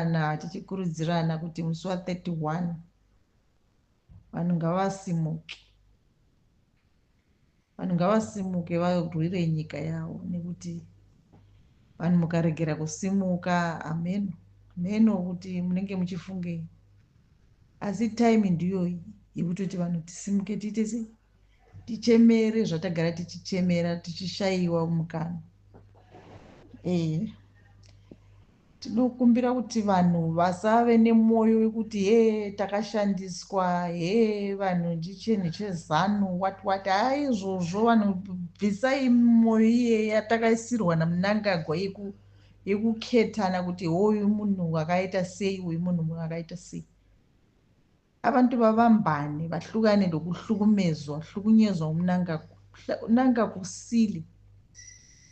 na tichikurudzirana kuti musi wa 31 vanhu ngavasimuke, vanhu ngavasimuke varwire nyika yavo, nekuti vanhu mukaregera kusimuka, ameno kuti munenge muchifunge, asi time ndiyo yekutoti vanhu tisimuke tiite sei, tichemere zvatagara tichichemera tichishayiwa mukana. Tinokumbira kuti vanhu vasave nemwoyo wekuti takashandiswa, vanhu ndichinhu chezano what. Izvozvo vanhu bvisai mwoyo iye yatakaisirwa naMunangagwa yekuketana kuti hoyu munhu wakaita sei, uyu munhu wakaita sei. Abantu vavambane, vahlukane ndokuhlukumezwa, hlukunyezwa uMunangagwa. Unangagwa usile.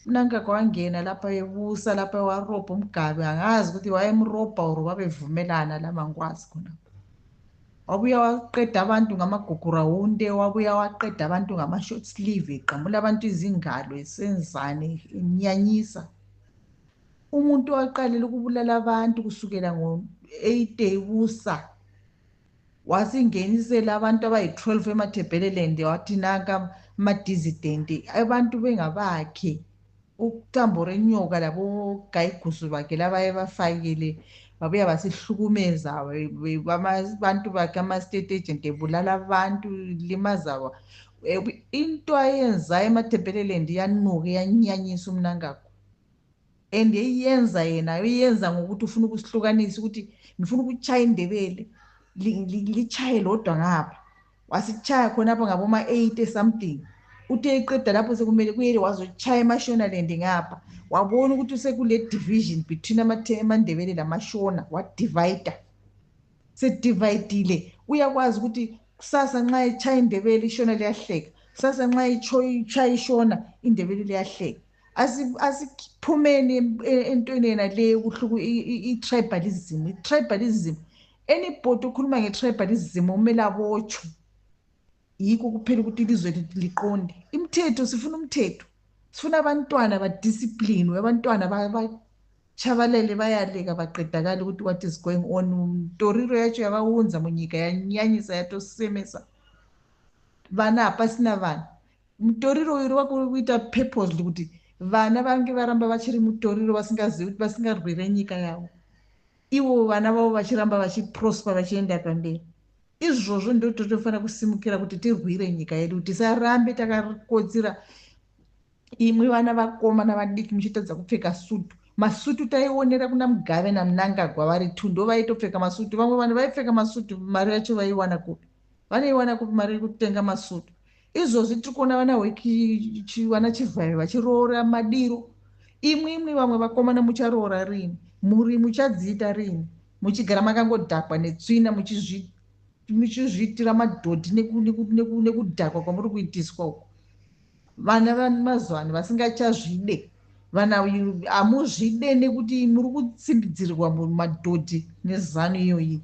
Unangagwa wangena lapha ebusa, lapha waropa uMgabe, angazi ukuthi wayemuropa or babevumelana lamangwazi khona. Wabuya waqeda abantu ngamaguguraunde, wabuya waqeda abantu ngama-short sleeve, eqamula abantu izingalo, esenzane, enyanyisa. Umuntu waqalela ukubulala abantu kusukela ngo-8 ebusa, wasingenisela abantu abayi-12 eMatabeleland, wathi nanka ama-dissident, abantu bengabakhe. Utambo renyoka labo gayigusu bakhe labaye bafakile, babuya basihlukumeza, abantu bakhe ama-state agent ebulala abantu, limaza. Into ayenza eMatabeleland yanuka, yanyanyisa uMnangagwa, and eyenza yena uyenza ngokuthi ufuna ukusihlukanisa, ukuthi ngifuna ukutshaya iNdebele lichaye lodwa ngapha. Wasichaya khonapho ngaboma-8 something. Uthe eqeda lapho sekumele kuyele wazotshaya eMashonaland ngapha, wabona ukuthi sekule division between amaNdebele namashona, wadivida. Sedividile uyakwazi ukuthi kusasa nxa echaya iNdebele ishona liyahleka, kusasa nxa echaya ishona iNdebele liyahleka. Asiphumeni entweni yena le i-tribalism. I-tribalism, anybody okhuluma nge-tribalism umele abotshwe. Yikho kuphela ukuthi ilizwe lethu liqonde imithetho. Sifuna umthetho, sifuna abantwana badiscipline, abantwana bachabalele, bayaleka, baqedakala ukuthi what is going on. Toriro yacho yavaunza munyika yanyanyisa, yatosemesa vana hapasina vanhu. Mutoriro uyu wakuita purposely kuti vana vange varamba vachiri mutoriro, vasingazivi kuti vasingarwire nyika yavo, ivo vana vavo vachiramba vachiprosper, vachienda pamberi. Izvozvo ndo totofanira kusimukira kuti tirwire nyika yedu, tisarambe takakodzera. Imwe vana vakomana vadiki muchitadza kupfeka sutu, masutu taionera kuna Mugabe naMunangagwa vari 2 ndo vaitopfeka masutu. Vamwe vanhu vaipfeka masutu, mari yacho vaiwana kupi? Vanaiwana kupi mari yekutenga masutu? Izvozvi tiri kuona vana Chivhayo vachiroora madiro. Imwe vamwe vakomana mucharoora rini? Muri muchadziita rini? Muchigara makangodhakwa netsvina, muchizviitira madhodhi nekudhakwa kwamuri kuitiswa uko. Vana vamazuva ano vasingachazvide, vana hamuzvide nekuti muri kutsimbidzirwa madhodhi nezano iyoyi.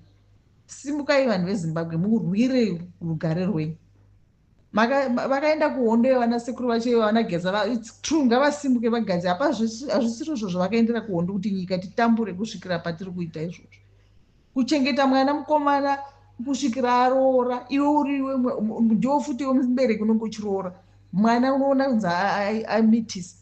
Simukai vanhu veZimbabwe, murwire rugare rwenyu. Vakaenda kuhondo yevana sekuru vacho vanageza, it's true, ngavasimuke vagadzi. Hazvisiro izvo zvavakaendera kuhondo kuti nyika titambure kusvikira patiri kuita izvozvo. Kuchengeta mwana mukomana kusvikira aroora, iwe uriwe ndio futi mubereki unenge uchiroora mwana, unoona kunzi amitisa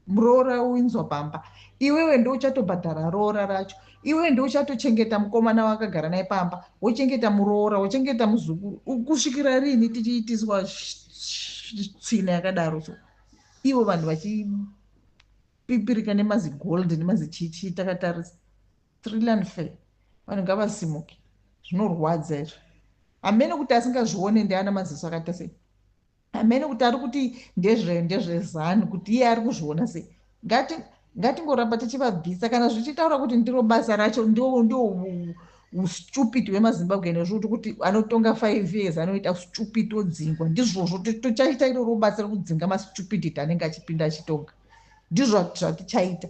muroora uinzwa pamba. Iwewe ndio uchatobhadhara roora racho, iwe ndio uchatochengeta mukomana wakagara naye pamba, wochengeta muroora, wochengeta muzukuru. Kusvikira rini tichiitiswa tsvina yakadaro? So ivo vanhu vachipipirika nemazigold nemazichichi, takatarisa Trillian Fair. Vanhu ngavasimuke, zvinorwadza izvo. Hamene kuti asingazvione ndiana maziso akaita sei, hamene kuti ari kuti ndezvezano, kuti iye ari kuzviona sei. Ngatingoramba tichivabvisa, kana zvichitaura kuti ndiro basa racho, ndio ustupid hwemaZimbabwe nezvoti kuti anotonga 5 years anoita stupid odzingwa. Ndizvozvo tochaita iroro basa rekudzinga mastupidity anenge achipinda achitonga. Ndizvo zvatichaita,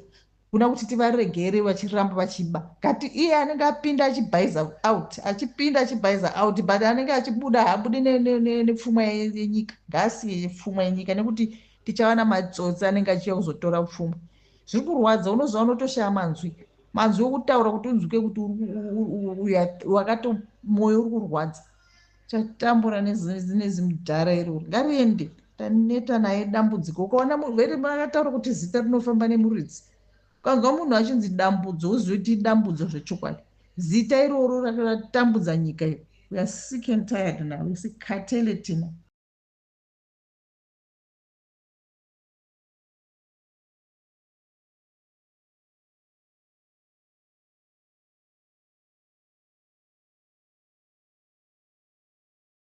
kuna kuti tivaregere vachiramba vachiba. Kati iye anenge apinda achibhaiza out, achipinda achibhaiza out, but anenge achibuda haabudi nepfuma yenyika. Ngasiye pfuma yenyika, nekuti tichava namatsotsi anenge achiuya kuzotora pfuma. Zviri kurwadza, unozoona unotoshaya manzwi. manzwi okutaura kuti unzwike kuti wakati mwoyo uri kurwadza. Chatambura nezvinezi mudhara iroro ngariende, taneta naye dambudziko. Ukaona veri vakataura kuti zita rinofamba nemuridzi, ukanzwa munhu achinzi dambudzo uzive kuti idambudzo zvechokwadi. Zita iroro ratambudza nyika iyo. We are sick and tired now. We see cartel tina.